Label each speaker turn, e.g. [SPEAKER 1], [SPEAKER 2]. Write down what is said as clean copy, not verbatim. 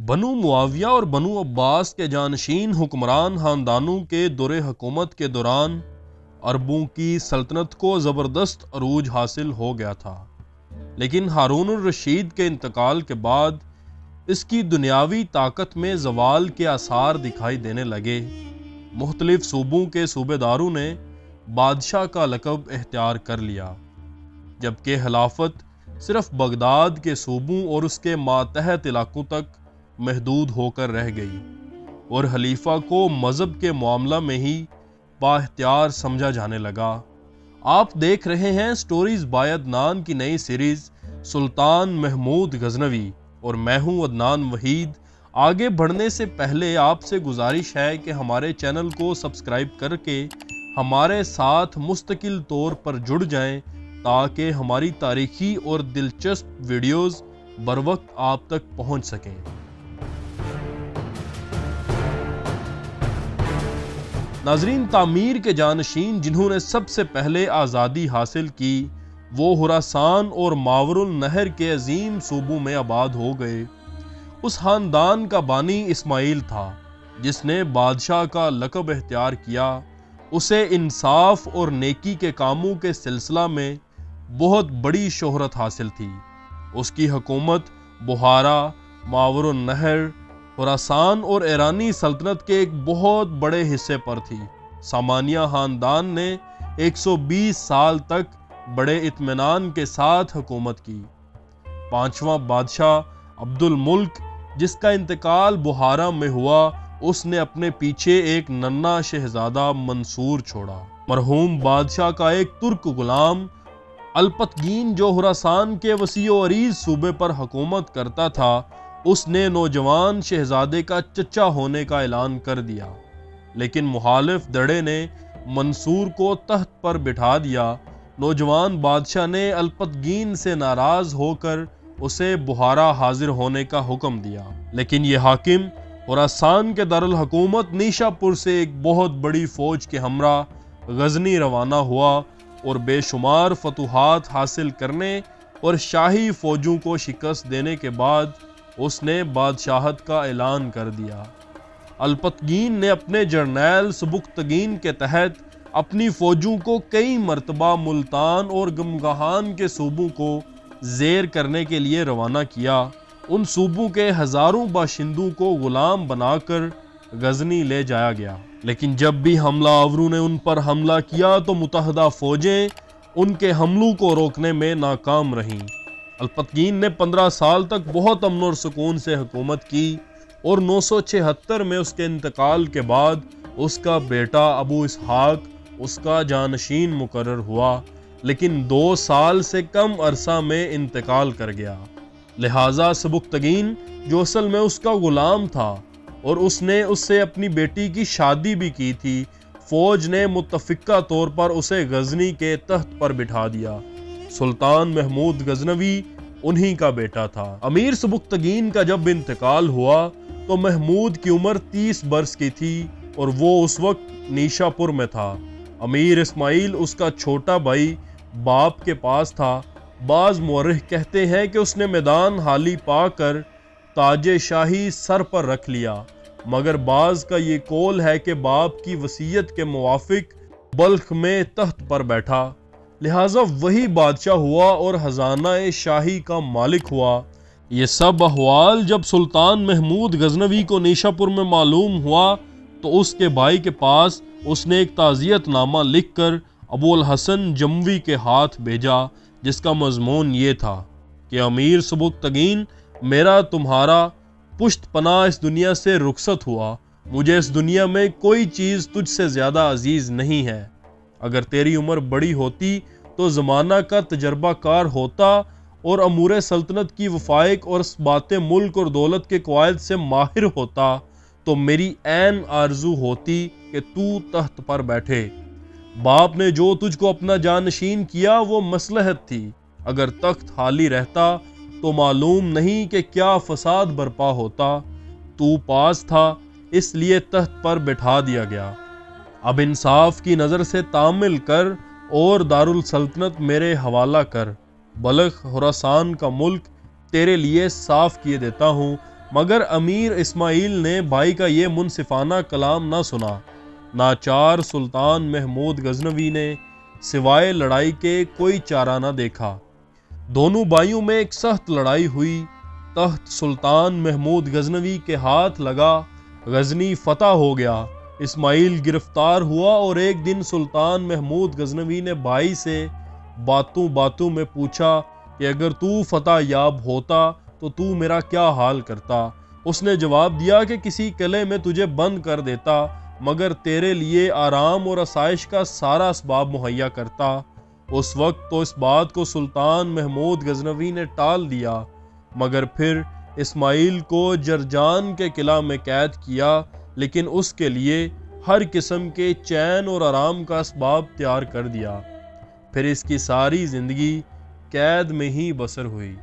[SPEAKER 1] بنو معاویہ اور بنو عباس کے جانشین حکمران خاندانوں کے دور حکومت کے دوران عربوں کی سلطنت کو زبردست عروج حاصل ہو گیا تھا، لیکن ہارون الرشید کے انتقال کے بعد اس کی دنیاوی طاقت میں زوال کے آثار دکھائی دینے لگے۔ مختلف صوبوں کے صوبے داروں نے بادشاہ کا لقب اختیار کر لیا، جبکہ خلافت صرف بغداد کے صوبوں اور اس کے ماتحت علاقوں تک محدود ہو کر رہ گئی، اور خلیفہ کو مذہب کے معاملہ میں ہی با اختیار سمجھا جانے لگا۔ آپ دیکھ رہے ہیں سٹوریز بائی عدنان کی نئی سیریز سلطان محمود غزنوی، اور میں ہوں عدنان وحید۔ آگے بڑھنے سے پہلے آپ سے گزارش ہے کہ ہمارے چینل کو سبسکرائب کر کے ہمارے ساتھ مستقل طور پر جڑ جائیں تاکہ ہماری تاریخی اور دلچسپ ویڈیوز بروقت آپ تک پہنچ سکیں۔ ناظرین، تعمیر کے جانشین جنہوں نے سب سے پہلے آزادی حاصل کی وہ خراسان اور ماور النہر کے عظیم صوبوں میں آباد ہو گئے۔ اس خاندان کا بانی اسماعیل تھا جس نے بادشاہ کا لقب اختیار کیا۔ اسے انصاف اور نیکی کے کاموں کے سلسلہ میں بہت بڑی شہرت حاصل تھی۔ اس کی حکومت بخارا، ماور النہر، خراسان اور ایرانی سلطنت کے ایک بہت بڑے حصے پر تھی۔ سامانیہ خاندان نے 120 سال تک بڑے اطمینان کے ساتھ حکومت کی۔ پانچواں بادشاہ عبد الملک، جس کا انتقال بخارا میں ہوا، اس نے اپنے پیچھے ایک ننھا شہزادہ منصور چھوڑا۔ مرحوم بادشاہ کا ایک ترک غلام الپتگین جو خراسان کے وسیع و عریض صوبے پر حکومت کرتا تھا، اس نے نوجوان شہزادے کا چچا ہونے کا اعلان کر دیا، لیکن مخالف دھڑے نے منصور کو تخت پر بٹھا دیا۔ نوجوان بادشاہ نے الپتگین سے ناراض ہو کر اسے بخارا حاضر ہونے کا حکم دیا، لیکن یہ حاکم خراسان کے دارالحکومت نیشا پور سے ایک بہت بڑی فوج کے ہمراہ غزنی روانہ ہوا اور بے شمار فتوحات حاصل کرنے اور شاہی فوجوں کو شکست دینے کے بعد اس نے بادشاہت کا اعلان کر دیا۔ الپتگین نے اپنے جرنیل سبکتگین کے تحت اپنی فوجوں کو کئی مرتبہ ملتان اور گمگہان کے صوبوں کو زیر کرنے کے لیے روانہ کیا۔ ان صوبوں کے ہزاروں باشندوں کو غلام بنا کر غزنی لے جایا گیا، لیکن جب بھی حملہ آوروں نے ان پر حملہ کیا تو متحدہ فوجیں ان کے حملوں کو روکنے میں ناکام رہیں۔ الپتگین نے 15 سال تک بہت امن اور سکون سے حکومت کی، اور 976 میں اس کے انتقال کے بعد اس کا بیٹا ابو اسحاق اس کا جانشین مقرر ہوا، لیکن 2 سال سے کم عرصہ میں انتقال کر گیا۔ لہٰذا سبکتگین، جو اصل میں اس کا غلام تھا اور اس نے اس سے اپنی بیٹی کی شادی بھی کی تھی، فوج نے متفقہ طور پر اسے غزنی کے تخت پر بٹھا دیا۔ سلطان محمود غزنوی انہی کا بیٹا تھا۔ امیر سبکتگین کا جب انتقال ہوا تو محمود کی عمر 30 برس کی تھی اور وہ اس وقت نیشا پور میں تھا۔ امیر اسماعیل اس کا چھوٹا بھائی باپ کے پاس تھا۔ بعض مورخ کہتے ہیں کہ اس نے میدان حالی پا کر تاج شاہی سر پر رکھ لیا، مگر بعض کا یہ قول ہے کہ باپ کی وصیت کے موافق بلخ میں تخت پر بیٹھا، لہٰذا وہی بادشاہ ہوا اور خزانہ شاہی کا مالک ہوا۔ یہ سب احوال جب سلطان محمود غزنوی کو نیشا پور میں معلوم ہوا تو اس کے بھائی کے پاس اس نے ایک تعزیت نامہ لکھ کر ابو الحسن جموی کے ہاتھ بھیجا، جس کا مضمون یہ تھا کہ امیر سبکتگین، میرا تمہارا پشت پناہ اس دنیا سے رخصت ہوا۔ مجھے اس دنیا میں کوئی چیز تجھ سے زیادہ عزیز نہیں ہے۔ اگر تیری عمر بڑی ہوتی تو زمانہ کا تجربہ کار ہوتا اور امور سلطنت کی وفائق اور اسبات ملک اور دولت کے قواعد سے ماہر ہوتا تو میری عین آرزو ہوتی کہ تو تخت پر بیٹھے۔ باپ نے جو تجھ کو اپنا جانشین کیا وہ مصلحت تھی، اگر تخت خالی رہتا تو معلوم نہیں کہ کیا فساد برپا ہوتا۔ تو پاس تھا، اس لیے تخت پر بٹھا دیا گیا۔ اب انصاف کی نظر سے تعامل کر اور دارالسلطنت میرے حوالہ کر۔ بلخ خراسان کا ملک تیرے لیے صاف کیے دیتا ہوں، مگر امیر اسماعیل نے بھائی کا یہ منصفانہ کلام نہ سنا۔ ناچار سلطان محمود غزنوی نے سوائے لڑائی کے کوئی چارہ نہ دیکھا۔ دونوں بھائیوں میں ایک سخت لڑائی ہوئی۔ تخت سلطان محمود غزنوی کے ہاتھ لگا، غزنی فتح ہو گیا۔ اسماعیل گرفتار ہوا اور ایک دن سلطان محمود غزنوی نے بھائی سے باتوں باتوں میں پوچھا کہ اگر تو فتح یاب ہوتا تو میرا کیا حال کرتا؟ اس نے جواب دیا کہ کسی قلعے میں تجھے بند کر دیتا، مگر تیرے لیے آرام اور آسائش کا سارا اسباب مہیا کرتا۔ اس وقت تو اس بات کو سلطان محمود غزنوی نے ٹال دیا، مگر پھر اسماعیل کو جرجان کے قلعہ میں قید کیا، لیکن اس کے لیے ہر قسم کے چین اور آرام کا اسباب تیار کر دیا۔ پھر اس کی ساری زندگی قید میں ہی بسر ہوئی۔